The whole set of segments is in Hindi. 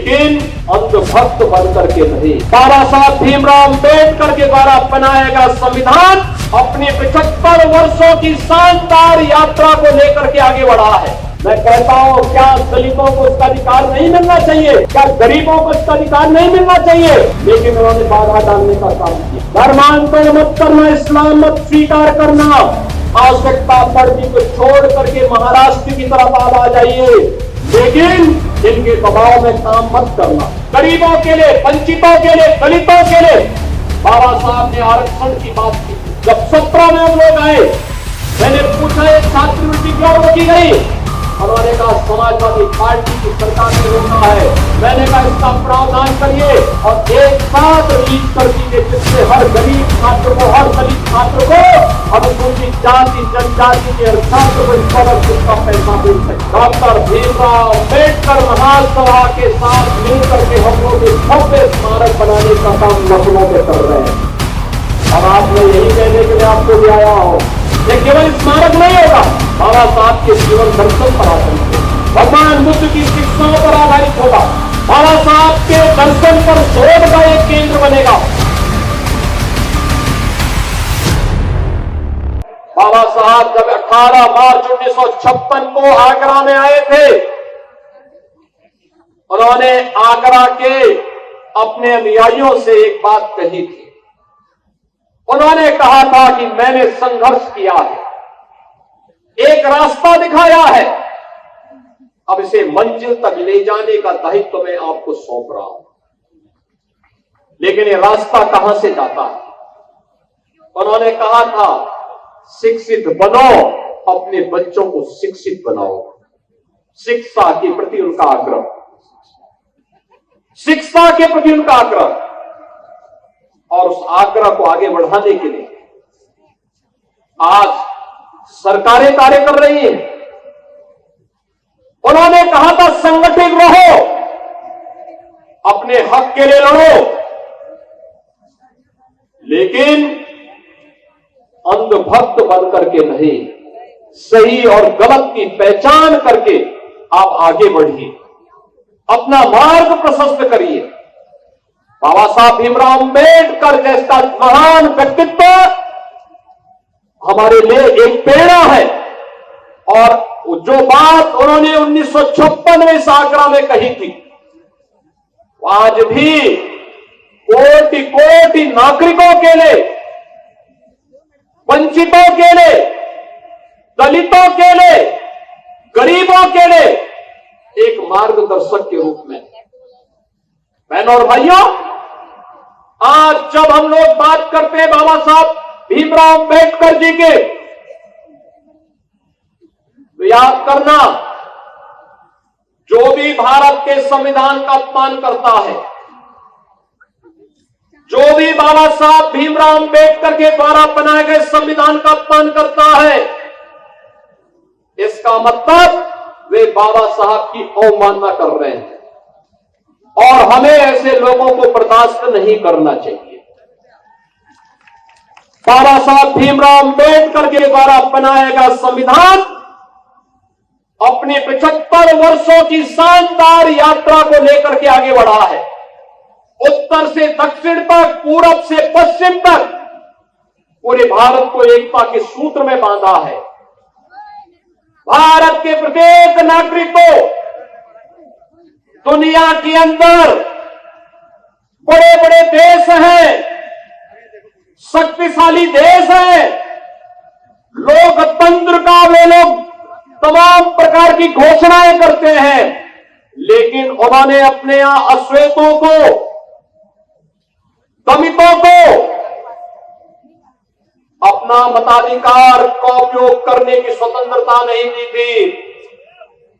लेकिन अंधभक्त बन करके नहीं। बाबा साहब भीमराव अम्बेडकर के द्वारा बनाया गया संविधान अपने 75 वर्षों की शानदार यात्रा को लेकर के आगे बढ़ा है। मैं कहता हूं, क्या दलितों को इसका अधिकार नहीं मिलना चाहिए? क्या गरीबों को इसका अधिकार नहीं मिलना चाहिए? लेकिन उन्होंने बाधा डालने का काम किया। धर्मांतर मत करना, इस्लाम मत स्वीकार करना, आवश्यकता पड़ती तो छोड़ करके महाराष्ट्र की तरफ आ जाइए, लेकिन इनके दबाव में काम मत करना। गरीबों के लिए, वंचितों के लिए, दलितों के लिए बाबा साहब ने आरक्षण की बात की। जब 17 में हम लोग आए, मैंने पूछा ये छात्रवृत्ति क्यों रोकी गई? उन्होंने कहा समाजवादी पार्टी की सरकार ने रोका है। मैंने कहा इसका प्रावधान करिए और एक साथ रिलीज कर दीजिए, जिससे हर गरीब छात्र को, हर दलित छात्र को, अनुसूचित जाति जनजाति के हर छात्र को स्कॉलरशिप का पैसा मिल सके। डॉक्टर भीमराव अम्बेडकर महासभा के साथ मिलकर के हम लोग एक भव्य स्मारक बनाने का काम लखनऊ में कर रहे हैं। और आपने यही कहने के लिए आपको भी आया हो, ये केवल स्मारक नहीं होगा, बाबा साहब के जीवन दर्शन पर आधारित होगा, भगवान बुद्ध की शिक्षाओं पर आधारित होगा, बाबा साहब के दर्शन पर शोध का एक केंद्र बनेगा। बाबा साहब जब 18 मार्च 1956 को आगरा में आए थे, उन्होंने आगरा के अपने अनुयायियों से एक बात कही थी। उन्होंने कहा था कि मैंने संघर्ष किया है, एक रास्ता दिखाया है, अब इसे मंजिल तक ले जाने का दायित्व मैं आपको सौंप रहा हूं, लेकिन ये रास्ता कहां से जाता है? उन्होंने कहा था शिक्षित बनो, अपने बच्चों को शिक्षित बनाओ। शिक्षा के प्रति उनका आग्रह, शिक्षा के प्रति उनका आग्रह, और उस आग्रह को आगे बढ़ाने के लिए आज सरकारें कार्य कर रही हैं। उन्होंने कहा था संगठित रहो, अपने हक के लिए लड़ो, लेकिन अंधभक्त बन करके नहीं, सही और गलत की पहचान करके आप आगे बढ़िए, अपना मार्ग प्रशस्त करिए। बाबा साहब भीमराव अम्बेडकर जैसा महान व्यक्तित्व हमारे लिए एक प्रेरणा है, और जो बात उन्होंने 1956 में इस आगरा में कही थी, आज भी कोटि कोटि नागरिकों के लिए, वंचितों के लिए, दलितों के लिए, गरीबों के लिए एक मार्गदर्शक के रूप में। बहनों और भाइयों, आज जब हम लोग बात करते हैं बाबा साहब भीमराव अम्बेडकर जी के, तो याद करना, जो भी भारत के संविधान का अपमान करता है, जो भी बाबा साहब भीमराव अम्बेडकर के द्वारा बनाए गए संविधान का अपमान करता है, इसका मतलब वे बाबा साहब की अवमानना कर रहे हैं, और हमें ऐसे लोगों को बर्दाश्त नहीं करना चाहिए। बाबा साहब भीमराव अम्बेडकर के द्वारा बनाया गया संविधान अपने 75 वर्षों की शानदार यात्रा को लेकर के आगे बढ़ा है। उत्तर से दक्षिण तक, पूरब से पश्चिम तक पूरे भारत को एकता के सूत्र में बांधा है। भारत के प्रत्येक नागरिक को दुनिया के अंदर बड़े बड़े देश हैं, शक्तिशाली देश हैं, लोकतंत्र का वे लोग तमाम प्रकार की घोषणाएं करते हैं, लेकिन उन्होंने अपने यहां अश्वेतों को, दलितों को अपना मताधिकार का उपयोग करने की स्वतंत्रता नहीं दी थी।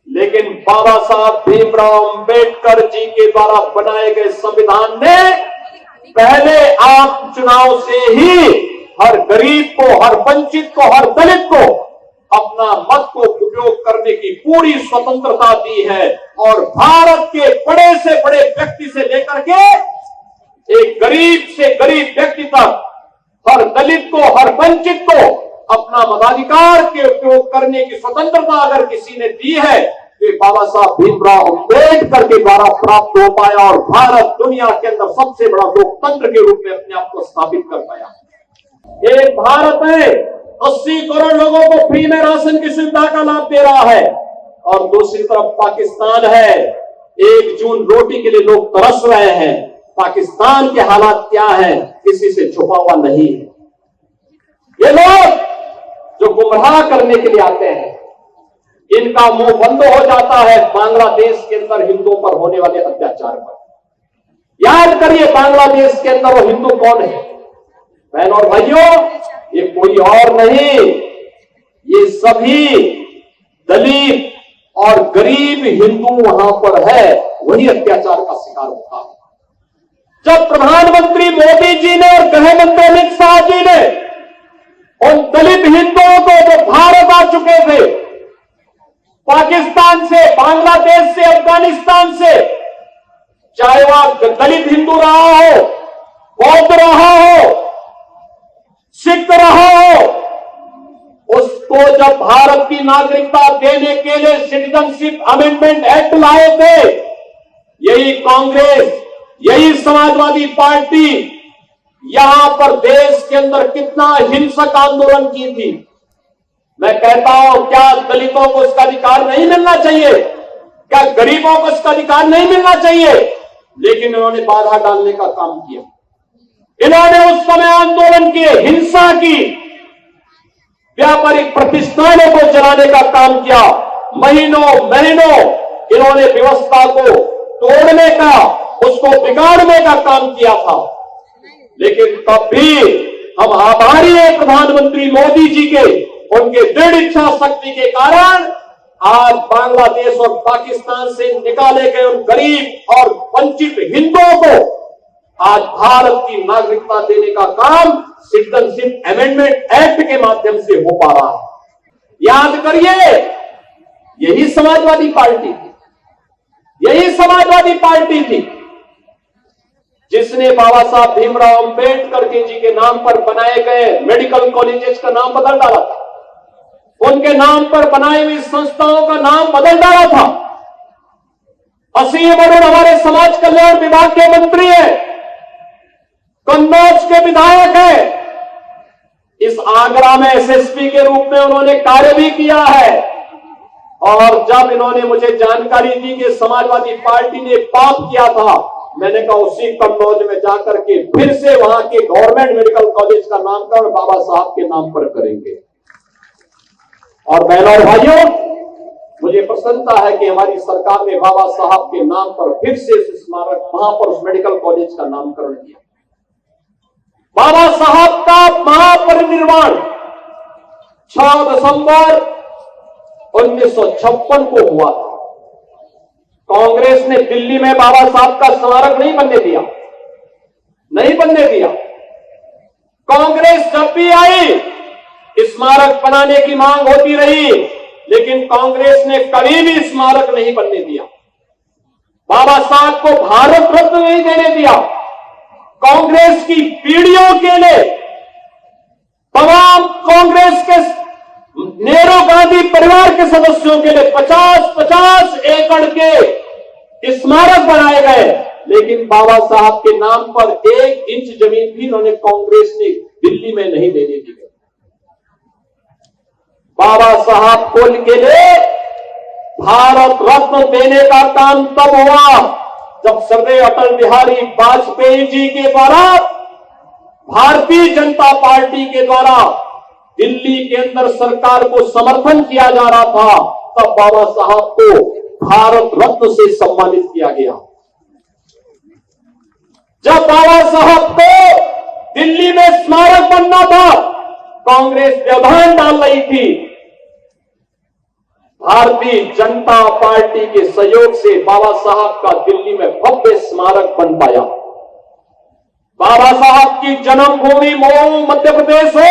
लेकिन बाबा साहब भीमराव अम्बेडकर जी के द्वारा बनाए गए संविधान ने पहले आम चुनाव से ही हर गरीब को, हर वंचित को, हर दलित को अपना मत को उपयोग करने की पूरी स्वतंत्रता दी है, और भारत के बड़े से बड़े व्यक्ति से लेकर के एक गरीब से गरीब व्यक्ति तक हर दलित को, हर वंचित को अपना मताधिकार के उपयोग करने की स्वतंत्रता अगर किसी ने दी है, कि बाबा साहब भीमराव अम्बेडकर के द्वारा प्राप्त हो पाया और भारत दुनिया के अंदर सबसे बड़ा लोकतंत्र के रूप में अपने आप को स्थापित कर पाया। एक भारत है 80 करोड़ लोगों को फ्री में राशन की सुविधा का लाभ दे रहा है और दूसरी तरफ पाकिस्तान है 1 जून रोटी के लिए लोग तरस रहे हैं। पाकिस्तान के हालात क्या है किसी से छुपा हुआ नहीं है। ये लोग जो गुमराह करने के लिए आते हैं इनका मुंह बंद हो जाता है बांग्लादेश के अंदर हिंदुओं पर होने वाले अत्याचार पर। याद करिए बांग्लादेश के अंदर वो हिंदू कौन है? बहनों और भाइयों, ये कोई और नहीं, ये सभी दलित और गरीब हिंदू वहां पर है, वही अत्याचार का शिकार होता है। जब प्रधानमंत्री मोदी जी ने और गृह मंत्री अमित शाह जी ने उन दलित हिंदुओं को जो भारत आ चुके थे पाकिस्तान से, बांग्लादेश से, अफगानिस्तान से, चाहे वह दलित हिंदू रहा हो, बौद्ध रहा हो, सिख रहा हो, उसको जब भारत की नागरिकता देने के लिए सिटीजनशिप अमेंडमेंट एक्ट लाए थे, यही कांग्रेस, यही समाजवादी पार्टी यहां पर देश के अंदर कितना हिंसक आंदोलन की थी। मैं कहता हूं क्या दलितों को उसका अधिकार नहीं मिलना चाहिए? क्या गरीबों को उसका अधिकार नहीं मिलना चाहिए? लेकिन इन्होंने बाधा डालने का काम किया। इन्होंने उस समय आंदोलन किए, हिंसा की, व्यापारिक प्रतिष्ठानों को चलाने का काम किया। महीनों महीनों इन्होंने व्यवस्था को तोड़ने का, उसको बिगाड़ने का काम किया था। लेकिन तब भी हम आभारी हैं प्रधानमंत्री मोदी जी के, उनके दृढ़ इच्छा शक्ति के कारण आज बांग्लादेश और पाकिस्तान से निकाले गए उन गरीब और वंचित हिंदुओं को आज भारत की नागरिकता देने का काम सिटीजनशिप अमेंडमेंट एक्ट के माध्यम से हो पा रहा है। याद करिए, यही समाजवादी पार्टी थी, यही समाजवादी पार्टी थी जिसने बाबा साहब भीमराव अम्बेडकर जी के नाम पर बनाए गए मेडिकल कॉलेजेस का नाम बदल डाला था, उनके नाम पर बनाई हुई संस्थाओं का नाम बदल डाला था। असीम अरुण हमारे समाज कल्याण विभाग के मंत्री हैं, कन्नौज के विधायक हैं, इस आगरा में एसएसपी के रूप में उन्होंने कार्य भी किया है। और जब इन्होंने मुझे जानकारी दी कि समाजवादी पार्टी ने पाप किया था, मैंने कहा उसी कन्नौज में जाकर के फिर से वहां के गवर्नमेंट मेडिकल कॉलेज का नामकरण बाबा साहब के नाम पर करेंगे। और बहनों और भाइयों, मुझे प्रसन्नता है कि हमारी सरकार ने बाबा साहब के नाम पर फिर से स्मारक वहां पर उस मेडिकल कॉलेज का नामकरण किया। बाबा साहब का महापरिनिर्वाण 6 दिसंबर 1956 को हुआ था। कांग्रेस ने दिल्ली में बाबा साहब का स्मारक नहीं बनने दिया, नहीं बनने दिया। कांग्रेस जब भी आई स्मारक बनाने की मांग होती रही, लेकिन कांग्रेस ने कभी भी स्मारक नहीं बनने दिया। बाबा साहब को भारत रत्न नहीं देने दिया। कांग्रेस की पीढ़ियों के लिए तमाम कांग्रेस के नेहरू गांधी परिवार के सदस्यों के लिए 50-50 एकड़ के स्मारक बनाए गए, लेकिन बाबा साहब के नाम पर 1 इंच जमीन भी उन्होंने कांग्रेस ने दिल्ली में नहीं देने दी। बाबा साहब को के लिए भारत रत्न देने का काम तब हुआ जब श्रद्धेय अटल बिहारी वाजपेयी जी के द्वारा, भारतीय जनता पार्टी के द्वारा दिल्ली के अंदर सरकार को समर्थन किया जा रहा था। तब बाबा साहब को भारत रत्न से सम्मानित किया गया। जब बाबा साहब को दिल्ली में स्मारक बनना था, कांग्रेस व्यवधान डाल रही थी। भारतीय जनता पार्टी के सहयोग से बाबा साहब का दिल्ली में भव्य स्मारक बन पाया। बाबा साहब की जन्मभूमि मऊ मध्य प्रदेश हो,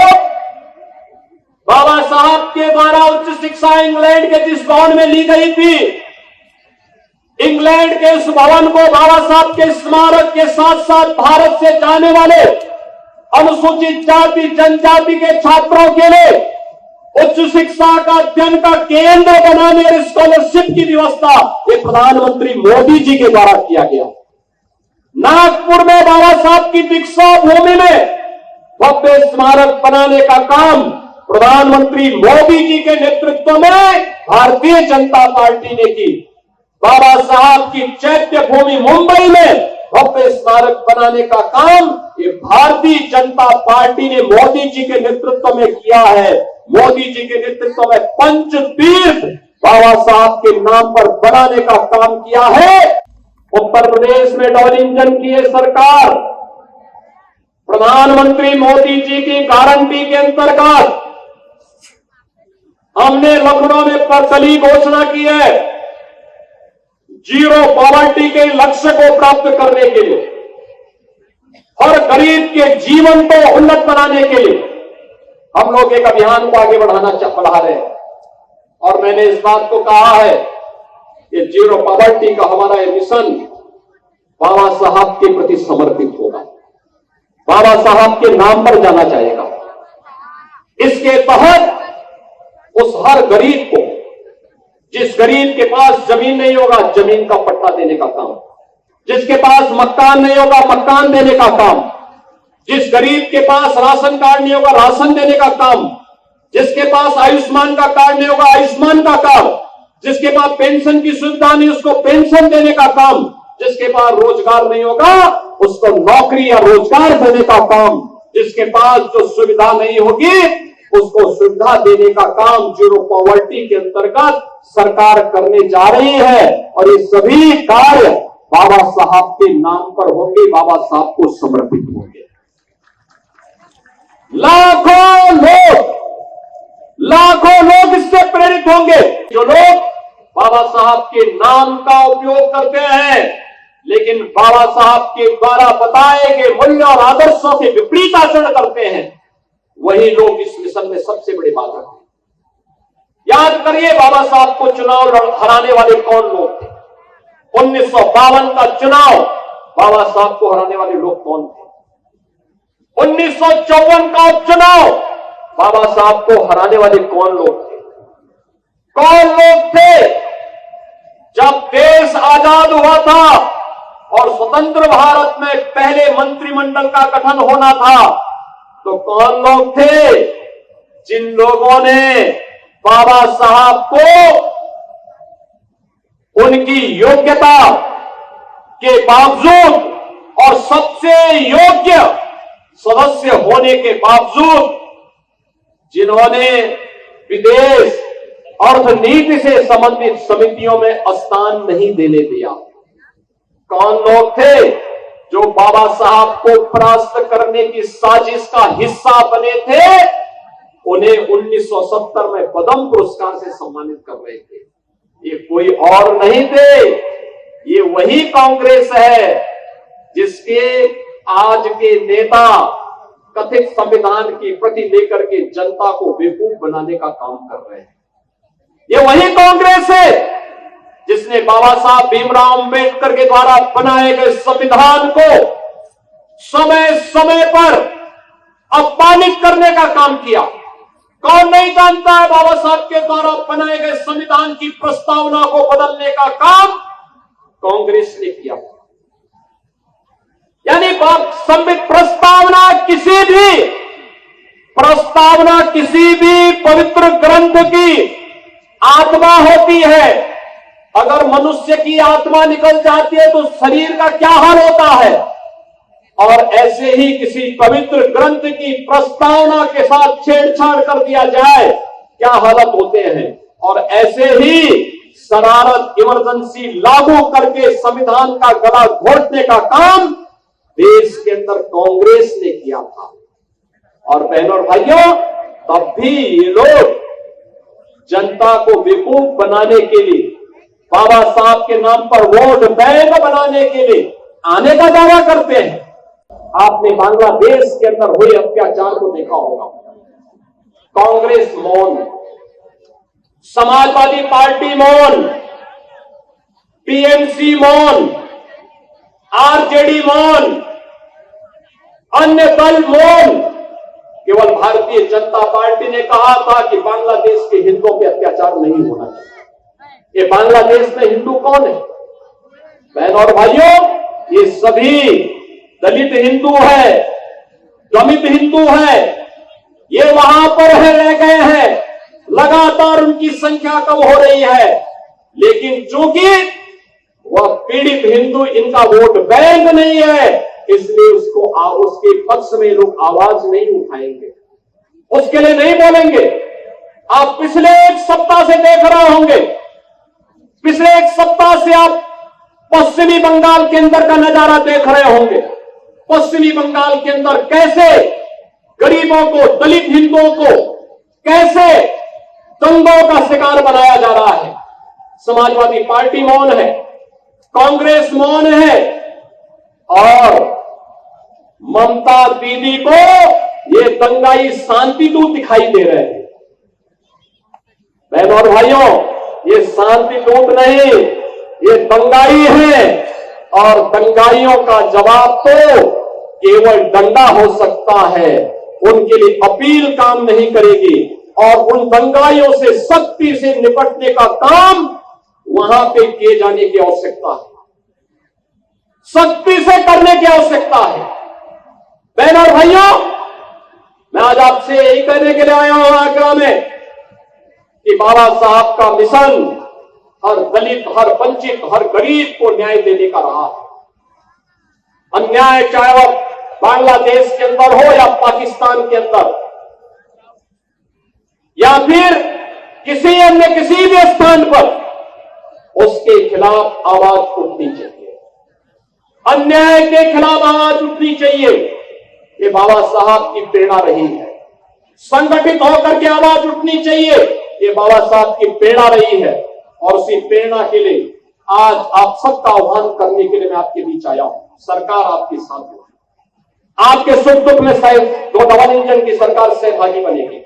बाबा साहब के द्वारा उच्च शिक्षा इंग्लैंड के जिस भवन में ली गई थी, इंग्लैंड के उस भवन को बाबा साहब के स्मारक के साथ साथ भारत से जाने वाले अनुसूचित जाति जनजाति के छात्रों के लिए उच्च शिक्षा का अध्ययन का केंद्र बनाने और स्कॉलरशिप की व्यवस्था ये प्रधानमंत्री मोदी जी के द्वारा किया गया। नागपुर में बाबा साहब की दीक्षा भूमि में भव्य स्मारक बनाने का काम प्रधानमंत्री मोदी जी के नेतृत्व में भारतीय जनता पार्टी ने की। बाबा साहब की चैत्य भूमि मुंबई में भव्य स्मारक बनाने का काम ये भारतीय जनता पार्टी ने मोदी जी के नेतृत्व में किया है। मोदी जी के नेतृत्व में पंचतीर्थ बाबा साहब के नाम पर बनाने का काम किया है। उत्तर प्रदेश में डबल इंजन की है सरकार। प्रधानमंत्री मोदी जी की गारंटी के अंतर्गत हमने लखनऊ में कल घोषणा की है, जीरो पॉवर्टी के लक्ष्य को प्राप्त करने के लिए, हर गरीब के जीवन को उन्नत बनाने के लिए हम लोग एक अभियान को आगे बढ़ा रहे हैं। और मैंने इस बात को कहा है कि जीरो पॉवर्टी का हमारा ये मिशन बाबा साहब के प्रति समर्पित होगा, बाबा साहब के नाम पर जाना जाएगा। इसके तहत उस हर गरीब को, जिस गरीब के पास जमीन नहीं होगा जमीन का पट्टा देने का काम, जिसके पास मकान नहीं होगा मकान देने का काम, जिस गरीब के पास राशन कार्ड नहीं होगा राशन देने का काम, जिसके पास आयुष्मान का कार्ड नहीं होगा आयुष्मान का काम, जिसके पास पेंशन की सुविधा नहीं उसको पेंशन देने का काम, जिसके पास रोजगार नहीं होगा उसको नौकरी या रोजगार देने का काम, जिसके पास जो सुविधा नहीं होगी उसको सुविधा देने का काम जीरो पॉवर्टी के अंतर्गत सरकार करने जा रही है। और ये सभी कार्य बाबा साहब के नाम पर होंगे, बाबा साहब को समर्पित होंगे। लाखों लोग इससे प्रेरित होंगे, जो लोग बाबा साहब के नाम का उपयोग करते हैं लेकिन बाबा साहब के द्वारा बताए गए मूल्य और आदर्शों के विपरीत आचरण करते हैं, वही लोग इस मिशन में सबसे बड़े बाधक हैं। याद करिए बाबा साहब को चुनाव हराने वाले कौन लोग थे। 1952 का चुनाव बाबा साहब को हराने वाले लोग कौन थे। 1954 का उपचुनाव बाबा साहब को हराने वाले कौन लोग थे। कौन लोग थे जब देश आजाद हुआ था और स्वतंत्र भारत में पहले मंत्रिमंडल का गठन होना था, तो कौन लोग थे जिन लोगों ने बाबा साहब को उनकी योग्यता के बावजूद और सबसे योग्य सदस्य होने के बावजूद जिन्होंने विदेश अर्थनीति से संबंधित समितियों में स्थान नहीं देने दिया। कौन लोग थे जो बाबा साहब को परास्त करने की साजिश का हिस्सा बने थे, उन्हें 1970 में पद्म पुरस्कार से सम्मानित कर रहे थे। ये कोई और नहीं थे, ये वही कांग्रेस है जिसके आज के नेता कथित संविधान की प्रति लेकर के जनता को बेवकूफ बनाने का काम कर रहे हैं। ये वही कांग्रेस है जिसने बाबा साहब भीमराव अंबेडकर के द्वारा बनाए गए संविधान को समय समय पर अपमानित करने का काम किया। कौन नहीं जानता है बाबा साहब के द्वारा बनाए गए संविधान की प्रस्तावना को बदलने का काम कांग्रेस ने किया। यानी प्रस्तावना किसी भी पवित्र ग्रंथ की आत्मा होती है। अगर मनुष्य की आत्मा निकल जाती है तो शरीर का क्या हाल होता है, और ऐसे ही किसी पवित्र ग्रंथ की प्रस्तावना के साथ छेड़छाड़ कर दिया जाए क्या हालत होते हैं। और ऐसे ही शरारत इमरजेंसी लागू करके संविधान का गला घोटने का काम देश के अंदर कांग्रेस ने किया था। और बहनों और भाइयों, तब भी ये लोग जनता को बेवकूफ बनाने के लिए, बाबा साहब के नाम पर वोट बैंक बनाने के लिए आने का दावा करते हैं। आपने बांग्लादेश के अंदर हुए अत्याचार को देखा होगा। कांग्रेस मौन, समाजवादी पार्टी मौन, टीएमसी मौन, आरजेडी मौन, अन्य दल मौन, केवल भारतीय जनता पार्टी ने कहा था कि बांग्लादेश के हिंदुओं पे अत्याचार नहीं होना चाहिए। ये बांग्लादेश में हिंदू कौन है? बहन और भाइयों, ये सभी दलित हिंदू है, दलित हिंदू है। ये वहां पर रह गए हैं, लगातार उनकी संख्या कम हो रही है, लेकिन चूंकि वह पीड़ित हिंदू इनका वोट बैंक नहीं है, इसलिए उसके पक्ष में लोग आवाज नहीं उठाएंगे, उसके लिए नहीं बोलेंगे। आप पिछले एक सप्ताह से देख रहे होंगे, पिछले एक सप्ताह से आप पश्चिमी बंगाल के अंदर का नजारा देख रहे होंगे। पश्चिमी बंगाल के अंदर कैसे गरीबों को, दलित हिंदुओं को कैसे दंगों का शिकार बनाया जा रहा है। समाजवादी पार्टी मौन है, कांग्रेस मौन है, और ममता दीदी को ये दंगाई शांति दूत दिखाई दे रहे हैं। बहनों और भाइयों, ये शांति दूत नहीं, ये दंगाई है, और दंगाइयों का जवाब तो केवल डंडा हो सकता है। उनके लिए अपील काम नहीं करेगी, और उन दंगाइयों से सख्ती से निपटने का काम वहां पे किए जाने की आवश्यकता है, सख्ती से करने की आवश्यकता है। बहन और भाइयों, मैं आज आपसे यही कहने के लिए आया हूं आगरा में कि बाबा साहब का मिशन हर दलित, हर वंचित, हर गरीब को न्याय देने का रहा है। अन्याय चाहे वह बांग्लादेश के अंदर हो या पाकिस्तान के अंदर, या फिर किसी अन्य किसी भी स्थान पर, उसके खिलाफ आवाज उठनी चाहिए, अन्याय के खिलाफ आवाज उठनी चाहिए। ये बाबा साहब की प्रेरणा रही है। संगठित होकर के आवाज उठनी चाहिए, ये बाबा साहब की प्रेरणा रही है, और उसी प्रेरणा के लिए आज आप सबका आह्वान करने के लिए मैं आपके बीच आया हूं। सरकार आपके साथ है, आपके सुख दुख में शायद दो डबल इंजन की सरकार सहभागी बनेगी।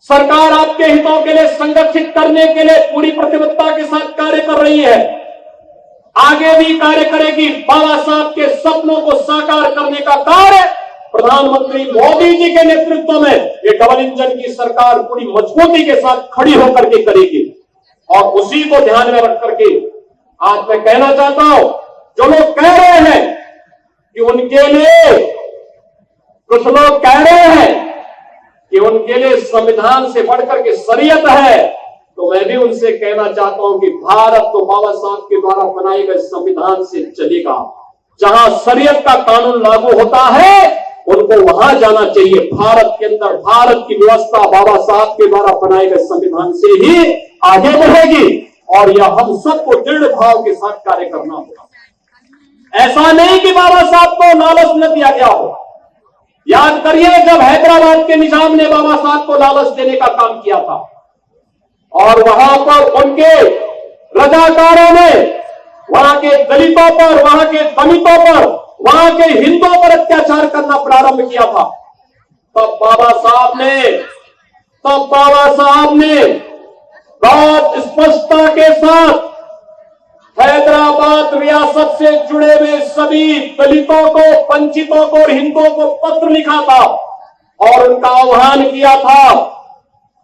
सरकार आपके हितों के लिए संरक्षित करने के लिए पूरी प्रतिबद्धता के साथ कार्य कर रही है, आगे भी कार्य करेगी। बाबा साहब के सपनों को साकार करने का कार्य प्रधानमंत्री मोदी जी के नेतृत्व में ये डबल इंजन की सरकार पूरी मजबूती के साथ खड़ी होकर के करेगी। और उसी को ध्यान में रख करके आज मैं कहना चाहता हूं, जो लोग कह रहे हैं कि उनके लिए, कुछ लोग कह रहे हैं कि उनके लिए संविधान से बढ़कर के शरीयत है, तो मैं भी उनसे कहना चाहता हूं कि भारत तो बाबा साहब के द्वारा बनाए गए संविधान से चलेगा। जहां शरीयत का कानून लागू होता है उनको वहां जाना चाहिए। भारत के अंदर भारत की व्यवस्था बाबा साहब के द्वारा बनाए गए संविधान से ही आगे बढ़ेगी, और यह हम सबको दृढ़ भाव के साथ कार्य करना होगा। ऐसा नहीं कि बाबा साहब को लालच न दिया गया हो। याद करिए, जब हैदराबाद के निजाम ने बाबा साहब को लालच देने का काम किया था, और वहां पर उनके रजाकारों ने वहां के दलितों पर, वहां के दलितों पर, वहां के हिंदुओं पर अत्याचार करना प्रारंभ किया था, तब बाबा साहब ने बहुत स्पष्टता के साथ हैदराबाद रियासत से जुड़े हुए सभी दलितों को, वंचितों को और हिंदुओं को पत्र लिखा था, और उनका आह्वान किया था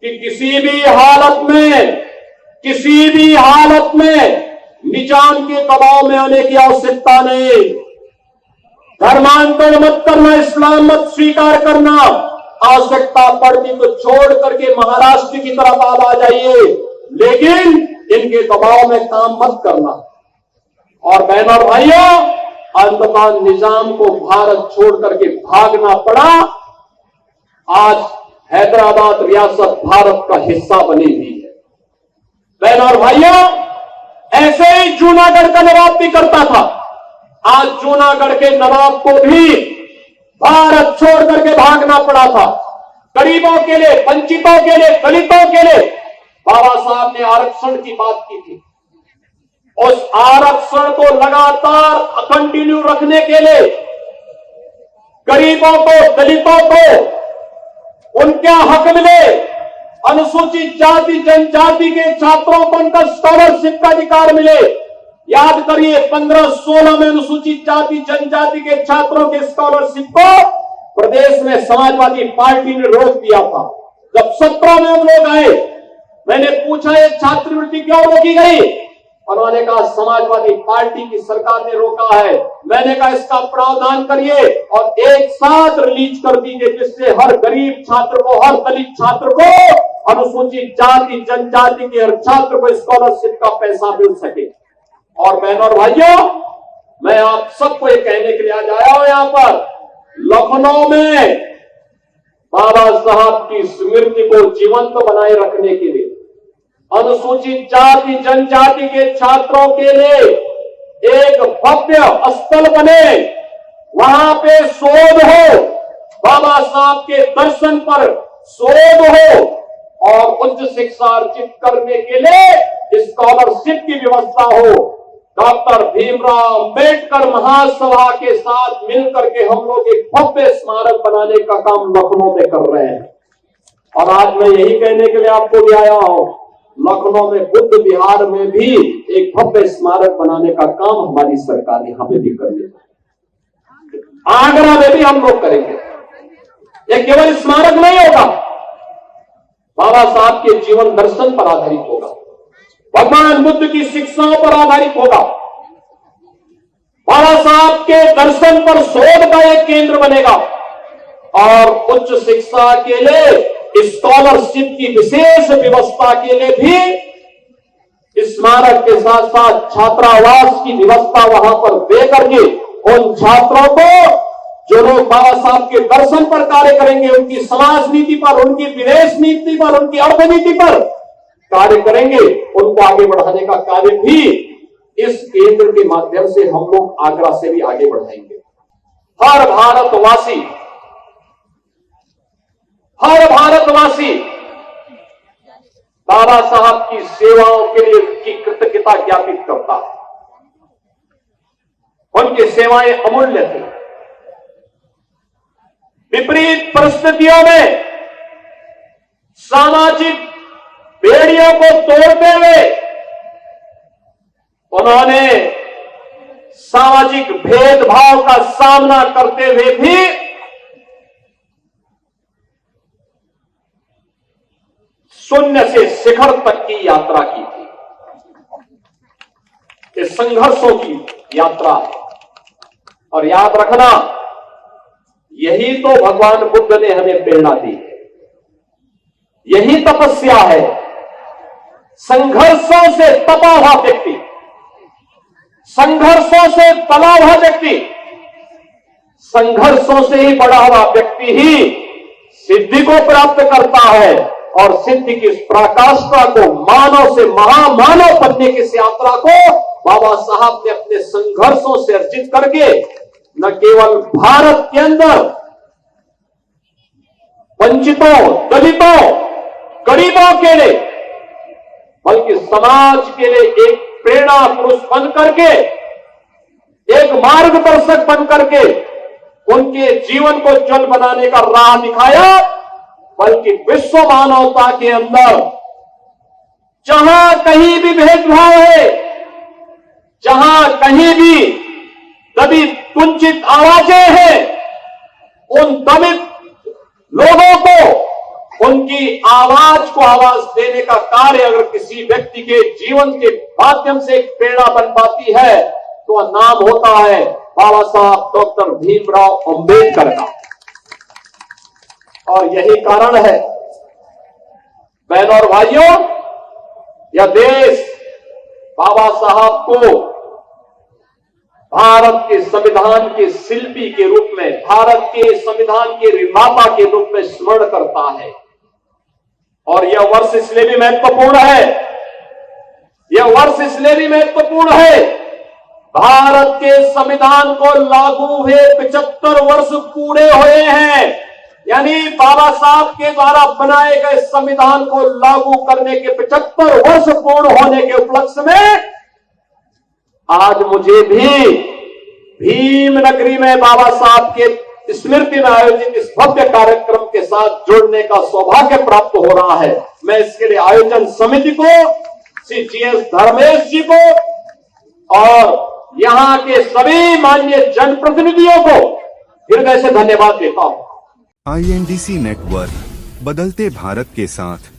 कि किसी भी हालत में निजाम के दबाव में आने की आवश्यकता नहीं। धर्मांतरण मत करना, इस्लाम मत स्वीकार करना, आवश्यकता पड़ती तो छोड़ करके महाराष्ट्र की तरफ आ जाइए, लेकिन इनके दबाव में काम मत करना। और बहनों और भाइयों, अंततः निजाम को भारत छोड़ करके भागना पड़ा। आज हैदराबाद रियासत भारत का हिस्सा बनी हुई है। बहनों और भाइयों, ऐसे ही जूनागढ़ का नवाब भी करता था। आज जूनागढ़ के नवाब को भी भारत छोड़ करके भागना पड़ा था। गरीबों के लिए, वंचितों के लिए, दलितों के लिए बाबा साहब ने आरक्षण की बात की थी। उस आरक्षण को लगातार कंटिन्यू रखने के लिए गरीबों को, दलितों को उनका हक मिले, अनुसूचित जाति जनजाति के छात्रों को उनका स्कॉलरशिप का अधिकार मिले। याद करिए, 15-16 में अनुसूचित जाति जनजाति के छात्रों के स्कॉलरशिप को प्रदेश में समाजवादी पार्टी ने रोक दिया था। जब 17 में हम लोग आए, मैंने पूछा ये छात्रवृत्ति क्यों रोकी गई? उन्होंने कहा समाजवादी पार्टी की सरकार ने रोका है। मैंने कहा इसका प्रावधान करिए और एक साथ रिलीज कर दीजिए, जिससे हर गरीब छात्र को, हर दलित छात्र को, अनुसूचित जाति जनजाति के हर छात्र को स्कॉलरशिप का पैसा मिल सके। और बहनों और भाइयों, मैं आप सबको ये कहने के लिए आज आया हूं यहां पर, लखनऊ में बाबा साहब की स्मृति को जीवंत बनाए रखने के लिए, अनुसूचित जाति जनजाति के छात्रों के लिए एक भव्य स्थल बने, वहां पे शोध हो, बाबा साहब के दर्शन पर शोध हो और उच्च शिक्षा अर्जित करने के लिए स्कॉलरशिप की व्यवस्था हो। डॉक्टर भीमराव अंबेडकर महासभा के साथ मिलकर के हम लोग एक भव्य स्मारक बनाने का काम लखनऊ में कर रहे हैं। और आज मैं यही कहने के लिए आपको भी आया हूं, लखनऊ में बुद्ध विहार में भी एक भव्य स्मारक बनाने का काम हमारी सरकार यहां पे भी कर रही है। आगरा में भी हम लोग करेंगे। यह केवल स्मारक नहीं होगा, बाबा साहब के जीवन दर्शन पर आधारित होगा, भगवान बुद्ध की शिक्षाओं पर आधारित होगा, बाबा साहब के दर्शन पर शोध का एक केंद्र बनेगा और उच्च शिक्षा के लिए स्कॉलरशिप की विशेष व्यवस्था के लिए भी स्मारक के साथ साथ छात्रावास की व्यवस्था वहां पर दे करके उन छात्रों को, जो लोग बाबा साहब के दर्शन पर कार्य करेंगे, उनकी समाज नीति पर, उनकी विदेश नीति पर, उनकी अर्थनीति पर कार्य करेंगे, उनको आगे बढ़ाने का कार्य भी इस केंद्र के माध्यम से हम लोग आगरा से भी आगे बढ़ाएंगे। हर भारतवासी बाबा साहब की सेवाओं के लिए उनकी कृतज्ञता ज्ञापित करता है। उनकी सेवाएं अमूल्य थी। विपरीत परिस्थितियों में सामाजिक बेड़ियों को तोड़ते हुए उन्होंने सामाजिक भेदभाव का सामना करते हुए भी शून्य से शिखर तक की यात्रा की थी। ये संघर्षों की यात्रा है। और याद रखना, यही तो भगवान बुद्ध ने हमें प्रेरणा दी है, यही तपस्या है। संघर्षों से तपा हुआ व्यक्ति, संघर्षों से तला हुआ व्यक्ति, संघर्षों से ही बड़ा हुआ व्यक्ति ही सिद्धि को प्राप्त करता है। और सिद्धि की इस पराकाष्ठा को, मानव से महामानव बनने की इस यात्रा को बाबा साहब ने अपने संघर्षों से अर्जित करके न केवल भारत के अंदर वंचितों, दलितों, गरीबों के लिए, बल्कि समाज के लिए एक प्रेरणा पुरुष बन करके, एक मार्गदर्शक बन करके उनके जीवन को जल बनाने का राह दिखाया। बल्कि विश्व मानवता के अंदर जहां कहीं भी भेदभाव है, जहां कहीं भी दलित वंचित आवाजें हैं, उन दलित लोगों को, उनकी आवाज को आवाज देने का कार्य अगर किसी व्यक्ति के जीवन के माध्यम से एक प्रेरणा बन पाती है तो नाम होता है बाबा साहब डॉक्टर भीमराव अंबेडकर का। और यही कारण है बहनों और भाइयों, यह देश बाबा साहब को भारत के संविधान के शिल्पी के रूप में, भारत के संविधान के निर्माता के रूप में स्मरण करता है। और यह वर्ष इसलिए भी महत्वपूर्ण है, यह वर्ष इसलिए भी महत्वपूर्ण है, भारत के संविधान को लागू हुए 75 वर्ष पूरे हुए हैं। यानी बाबा साहब के द्वारा बनाए गए संविधान को लागू करने के 75 वर्ष पूर्ण होने के उपलक्ष्य में आज मुझे भी भीम नगरी में बाबा साहब के स्मृति में आयोजित इस भव्य कार्यक्रम के साथ जुड़ने का सौभाग्य प्राप्त हो रहा है। मैं इसके लिए आयोजन समिति को, श्री GS धर्मेश जी को और यहां के सभी माननीय जनप्रतिनिधियों को हृदय से धन्यवाद देता हूं। INDC नेटवर्क, बदलते भारत के साथ।